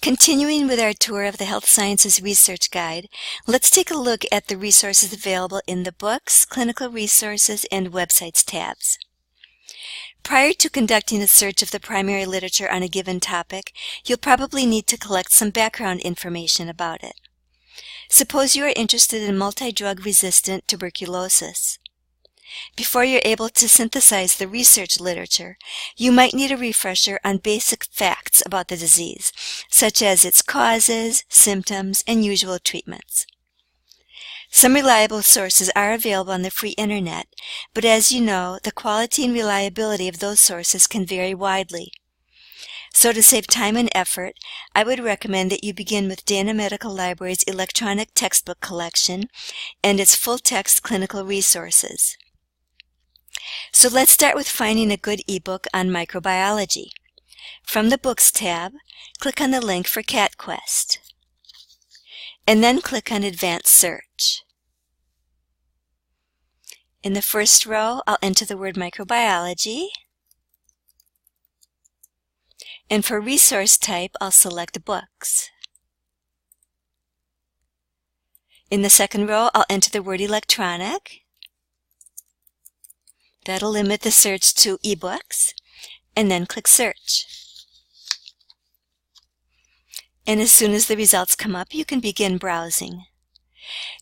Continuing with our tour of the Health Sciences Research Guide, let's take a look at the resources available in the Books, Clinical Resources, and Websites tabs. Prior to conducting a search of the primary literature on a given topic, you'll probably need to collect some background information about it. Suppose you are interested in multi-drug resistant tuberculosis. Before you're able to synthesize the research literature, you might need a refresher on basic facts about the disease, such as its causes, symptoms, and usual treatments. Some reliable sources are available on the free internet, but as you know, the quality and reliability of those sources can vary widely. So to save time and effort, I would recommend that you begin with Dana Medical Library's electronic textbook collection and its full-text clinical resources. So let's start with finding a good ebook on microbiology. From the Books tab, click on the link for CatQuest, and then click on Advanced Search. In the first row, I'll enter the word microbiology, and for resource type, I'll select Books. In the second row, I'll enter the word electronic. That'll limit the search to ebooks, and then click Search. And as soon as the results come up, you can begin browsing.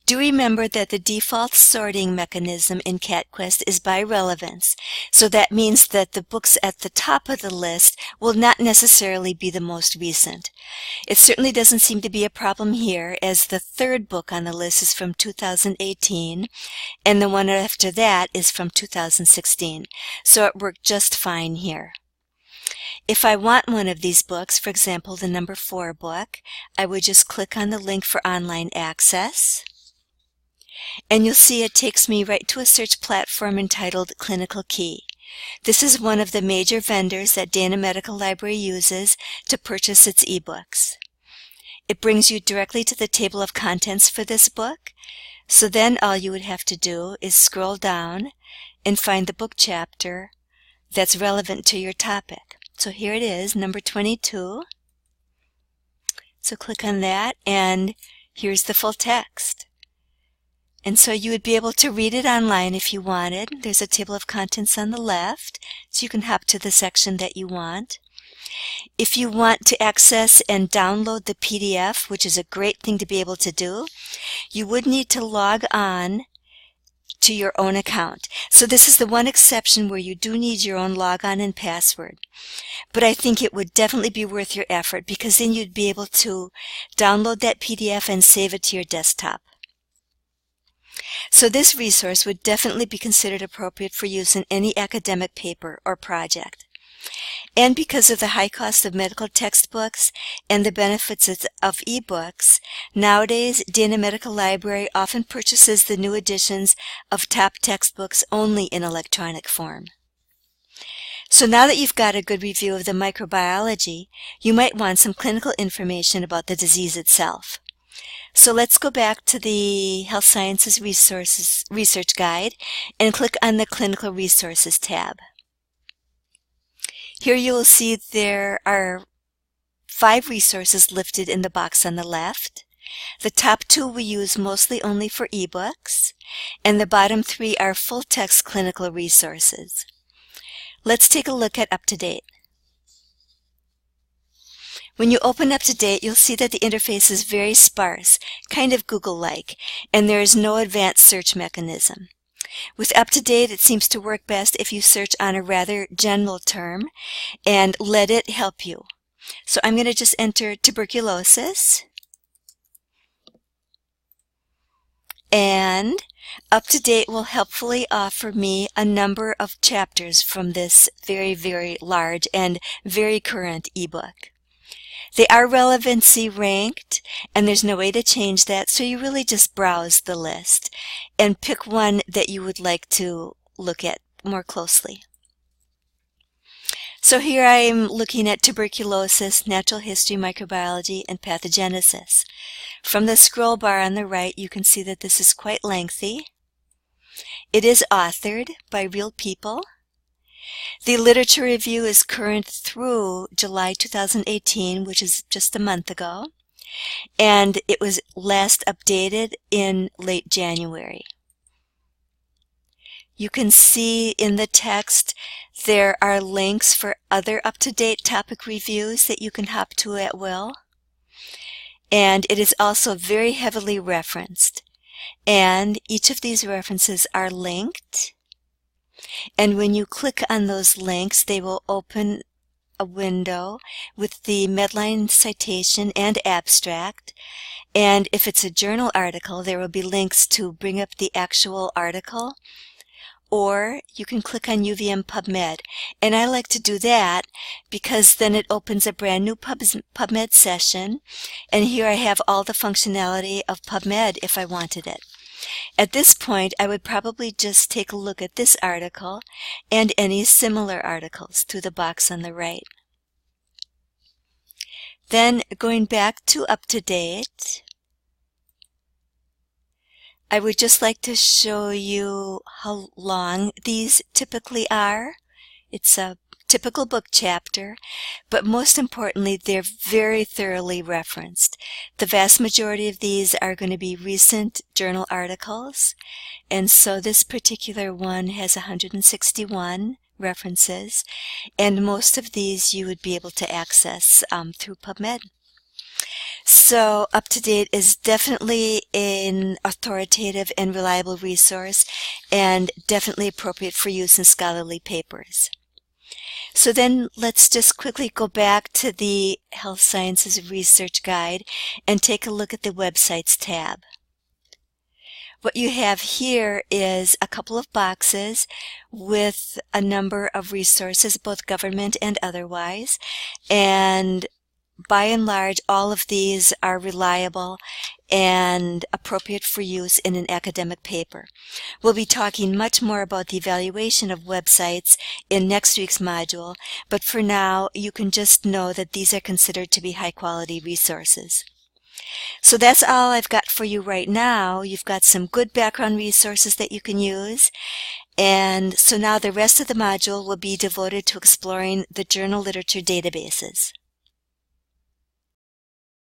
Do remember that the default sorting mechanism in CatQuest is by relevance, so that means that the books at the top of the list will not necessarily be the most recent. It certainly doesn't seem to be a problem here, as the third book on the list is from 2018, and the one after that is from 2016, so it worked just fine here. If I want one of these books, for example, the number 4 book, I would just click on the link for online access, and you'll see it takes me right to a search platform entitled Clinical Key. This is one of the major vendors that Dana Medical Library uses to purchase its ebooks. It brings you directly to the table of contents for this book, so then all you would have to do is scroll down and find the book chapter that's relevant to your topic. So here it is, number 22. So click on that, and here's the full text. And so you would be able to read it online if you wanted. There's a table of contents on the left, so you can hop to the section that you want. If you want to access and download the PDF, which is a great thing to be able to do, you would need to log on to your own account. So this is the one exception where you do need your own logon and password. But I think it would definitely be worth your effort, because then you'd be able to download that PDF and save it to your desktop. So this resource would definitely be considered appropriate for use in any academic paper or project. And because of the high cost of medical textbooks and the benefits of ebooks, nowadays Dana Medical Library often purchases the new editions of top textbooks only in electronic form. So now that you've got a good review of the microbiology, you might want some clinical information about the disease itself. So let's go back to the Health Sciences Research Guide and click on the Clinical Resources tab. Here you will see there are 5 resources listed in the box on the left. The top 2 we use mostly only for ebooks, and the bottom 3 are full-text clinical resources. Let's take a look at UpToDate. When you open UpToDate, you'll see that the interface is very sparse, kind of Google-like, and there is no advanced search mechanism. With UpToDate, it seems to work best if you search on a rather general term and let it help you. So I'm going to just enter tuberculosis, and UpToDate will helpfully offer me a number of chapters from this very, very large and very current ebook. They are relevancy ranked, and there's no way to change that, so you really just browse the list and pick one that you would like to look at more closely. So here I am looking at tuberculosis, natural history, microbiology, and pathogenesis. From the scroll bar on the right, you can see that this is quite lengthy. It is authored by real people, The literature review is current through July 2018, which is just a month ago, and it was last updated in late January. You can see in the text there are links for other up-to-date topic reviews that you can hop to at will. And it is also very heavily referenced. And each of these references are linked. And when you click on those links, they will open a window with the Medline citation and abstract. And if it's a journal article, there will be links to bring up the actual article. Or you can click on UVM PubMed. And I like to do that because then it opens a brand new PubMed session. And here I have all the functionality of PubMed if I wanted it. At this point, I would probably just take a look at this article and any similar articles through the box on the right. Then going back to UpToDate, I would just like to show you how long these typically are. It's a typical book chapter, but most importantly, they're very thoroughly referenced. The vast majority of these are going to be recent journal articles, and so this particular one has 161 references, and most of these you would be able to access through PubMed. So UpToDate is definitely an authoritative and reliable resource and definitely appropriate for use in scholarly papers. So then let's just quickly go back to the Health Sciences Research Guide and take a look at the Websites tab. What you have here is a couple of boxes with a number of resources, both government and otherwise, and by and large, all of these are reliable and appropriate for use in an academic paper. We'll be talking much more about the evaluation of websites in next week's module, but for now, you can just know that these are considered to be high-quality resources. So that's all I've got for you right now. You've got some good background resources that you can use. And so now the rest of the module will be devoted to exploring the journal literature databases.